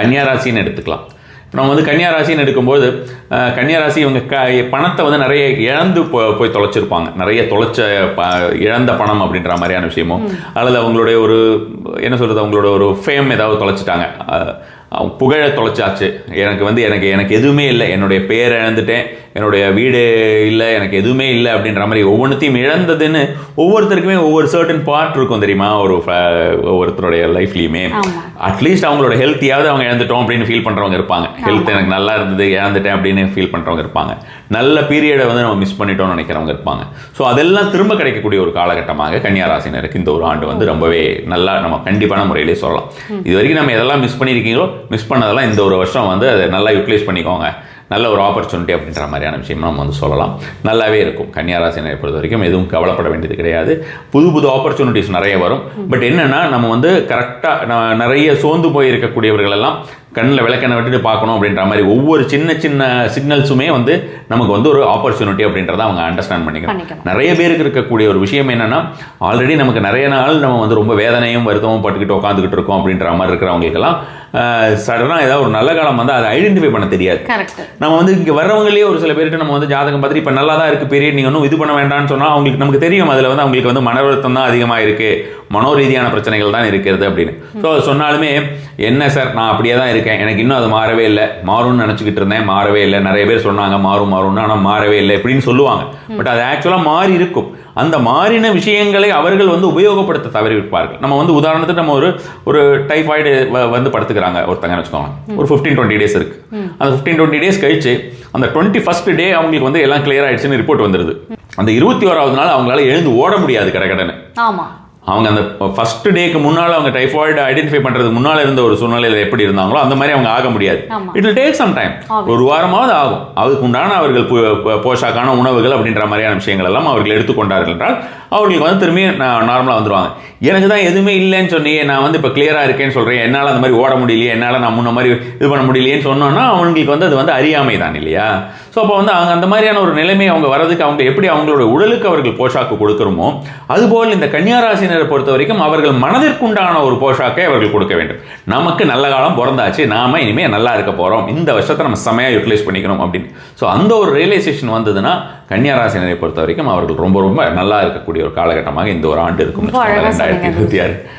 கன்னியாராசின்னு எடுத்துக்கலாம். நம்ம வந்து கன்னியாராசின்னு எடுக்கும்போது கன்னியாராசி இவங்க பணத்தை வந்து நிறைய இழந்து போய் தொலைச்சிருப்பாங்க. நிறைய இழந்த பணம் அப்படின்ற மாதிரியான விஷயமோ, அல்லது அவங்களுடைய ஒரு என்ன சொல்கிறது, அவங்களோட ஒரு ஃபேம் ஏதாவது தொலைச்சிட்டாங்க, புகழை தொலைச்சாச்சு, எனக்கு எதுவுமே இல்லை, என்னுடைய பேரை இழந்துட்டேன், என்னுடைய வீடு இல்லை, எனக்கு எதுவுமே இல்லை அப்படின்ற மாதிரி ஒவ்வொன்றுத்தையும் இழந்ததுன்னு ஒவ்வொருத்தருக்குமே ஒவ்வொரு சர்டன் பார்ட் இருக்கும் தெரியுமா, ஒவ்வொருத்தருடைய லைஃப்லையுமே. அட்லீஸ்ட் அவங்களோட ஹெல்த்தையாவது அவங்க இழந்துட்டோம் அப்படின்னு ஃபீல் பண்ணுறவங்க இருப்பாங்க. ஹெல்த் எனக்கு நல்லா இருந்தது, இழந்துட்டேன் அப்படின்னு ஃபீல் பண்ணுறவங்க இருப்பாங்க. நல்ல பீரியடை வந்து நம்ம மிஸ் பண்ணிட்டோம்னு நினைக்கிறவங்க இருப்பாங்க. ஸோ அதெல்லாம் திரும்ப கிடைக்கக்கூடிய ஒரு காலகட்டமாக கன்னியாராசினருக்கு இந்த ஒரு ஆண்டு வந்து ரொம்பவே நல்லா நம்ம கண்டிப்பான முறையிலே சொல்லலாம். இது வரைக்கும் நம்ம எதெல்லாம் மிஸ் பண்ணியிருக்கீங்களோ, மிஸ் பண்ணதெல்லாம் இந்த ஒரு வருஷம் வந்து அதை நல்லா யூட்டிலைஸ் பண்ணிக்கோங்க, நல்ல ஒரு ஆப்பர்ச்சுனிட்டி அப்படின்ற மாதிரியான விஷயம் நம்ம வந்து சொல்லலாம். நல்லாவே இருக்கும். கன்னியாராசினரை பொறுத்த வரைக்கும் எதுவும் கவலைப்பட வேண்டியது கிடையாது. புது ஆப்பர்ச்சுனிட்டிஸ் நிறைய வரும். பட் என்னென்னா நம்ம வந்து கரெக்டாக நிறைய சோர்ந்து போய் இருக்கக்கூடியவர்கள் எல்லாம் கண்ணில் விளக்கெண்ணை விட்டுட்டு பார்க்கணும் அப்படின்ற மாதிரி ஒவ்வொரு சின்ன சின்ன சிக்னல்ஸுமே வந்து நமக்கு வந்து ஒரு ஆப்பர்ச்சுனிட்டி அப்படின்றத அவங்க அண்டர்ஸ்டாண்ட் பண்ணிக்கணும். நிறைய பேருக்கு இருக்கக்கூடிய ஒரு விஷயம் என்னென்னா, ஆல்ரெடி நமக்கு நிறைய நாள் நம்ம வந்து ரொம்ப வேதனையும் வருத்தமும் பட்டுக்கிட்டு உட்காந்துக்கிட்டு இருக்கோம் அப்படின்ற மாதிரி இருக்கிறவங்களுக்கெல்லாம் சடனாக ஏதாவது ஒரு நல்ல காலம் வந்து அதை ஐடென்டிஃபை பண்ண தெரியாது. நம்ம வந்து இங்கே வர்றவங்களே ஒரு சில பேருக்கு நம்ம வந்து ஜாதகம் பார்த்துட்டு இப்போ நல்லா தான் இருக்குது பீரியட், நீங்கள் ஒன்றும் இது பண்ண வேண்டாம்னு சொன்னால் அவங்களுக்கு நமக்கு தெரியும் அதில் வந்து அவங்களுக்கு வந்து மன வருத்தம் தான் அதிகமாக இருக்குது, மனோரீதியான பிரச்சனைகள் தான் இருக்கிறது அப்படின்னு. ஸோ அது சொன்னாலுமே என்ன சார் நான் அப்படியே தான் இருக்கேன், எனக்கு இன்னும் அது மாறவே இல்லை, மாறும்னு நினச்சிக்கிட்டு இருந்தேன், மாறவே இல்லை, நிறைய பேர் சொன்னாங்க மாறும்னு, ஆனால் மாறவே இல்லை இப்படின்னு சொல்லுவாங்க. பட் அது ஆக்சுவலாக மாறி இருக்கும். அந்த மாறின விஷயங்களை அவர்கள் வந்து உபயோகப்படுத்த தவறிவிப்பார்கள். நம்ம வந்து உதாரணத்துக்கு நம்ம ஒரு டைஃபாய்டு வந்து படுத்துக்கிறாங்க ஒருத்தங்கன்னு வச்சுக்கோங்க, ஒரு 15-20 டேஸ் இருக்குது. அந்த 15-20 டேஸ் கழிச்சு அந்த 21st டே அவங்களுக்கு வந்து எல்லாம் கிளியர் ஆயிடுச்சுன்னு ரிப்போர்ட் வந்துடுது. அந்த 21வது நாள் அவங்களால எழுந்து ஓட முடியாது கடகடன்னு. அவங்க அந்த ஃபர்ஸ்ட் டேக்கு முன்னால் அவங்க டைஃபாய்டு ஐடென்டிஃபை பண்ணுறதுக்கு முன்னால் இருந்த ஒரு சூழ்நிலையில் எப்படி இருந்தாங்களோ அந்த மாதிரி அவங்க ஆக முடியாது. It will take some time, ஒரு வாரமாவது ஆகும். அதுக்கு உண்டான அவர்கள் போஷாக்கான உணவுகள் அப்படின்ற மாதிரியான விஷயங்கள் எல்லாம் அவர்கள் எடுத்துக்கொண்டார்கள் என்றால் அவர்களுக்கு வந்து திரும்பி நார்மலாக வந்துடுவாங்க. எனக்கு தான் எதுவுமே இல்லைன்னு சொன்னியே, நான் வந்து இப்போ கிளியராக இருக்கேன்னு சொல்கிறேன், என்னால் அந்த மாதிரி ஓட முடியலையே, என்னால் நான் முன்ன மாதிரி இது பண்ண முடியலையேன்னு சொன்னோன்னா அவங்களுக்கு வந்து அது வந்து அறியாமை தான் இல்லையா? ஸோ அப்போ வந்து அந்த மாதிரியான ஒரு நிலைமை அவங்க வரதுக்கு அவங்க எப்படி அவங்களோட உடலுக்கு அவர்கள் போஷாக்கு கொடுக்குறோமோ, அதுபோல் இந்த கன்னியாராசினரை பொறுத்த வரைக்கும் அவர்கள் மனதிற்குண்டான ஒரு போஷாக்கை அவர்கள் கொடுக்க வேண்டும். நமக்கு நல்ல காலம் பிறந்தாச்சு, நாம இனிமேல் நல்லா இருக்க போகிறோம், இந்த வருஷத்தை நம்ம செமையாக யூட்டிலைஸ் பண்ணிக்கணும் அப்படின்னு. ஸோ அந்த ஒரு ரியலைசேஷன் வந்ததுன்னா கன்னியாராசினரை பொறுத்த வரைக்கும் அவர்கள் ரொம்ப ரொம்ப நல்லா இருக்கக்கூடிய ஒரு காலகட்டமாக இந்த ஒரு ஆண்டு இருக்கும் 2026.